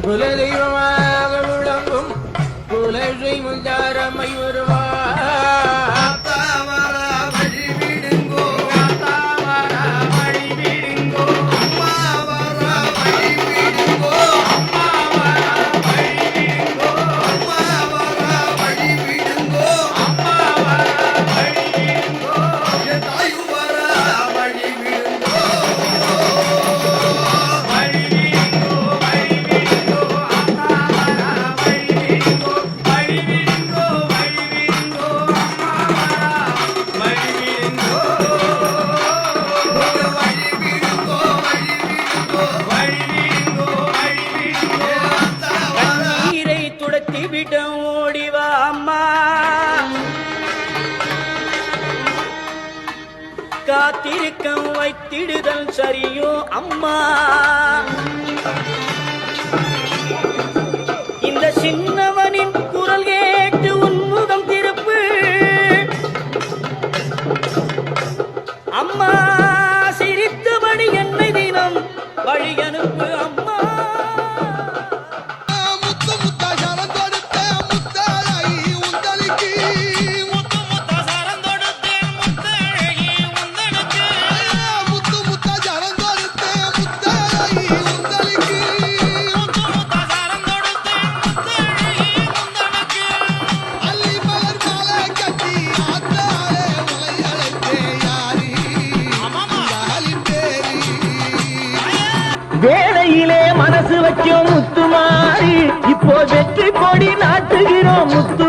குல தெய்வமாக விளங்கும் குலசை முந்தாரம்மை வருவார். ஓடிவா அம்மா, காத்திருக்கம் வைத்திடுதல் சரியோ அம்மா. இந்த சின்னவனின் குரல் கேட்டு உன்முகம் திருப்பு அம்மா. சிரித்தபடி என்னை தினம் வழி அனுப்பு அம்மா. வேலையிலே மனசு வைக்கும் முத்துமாரி, இப்போ வெற்றி கொடி நாட்டுகிறோம் முத்து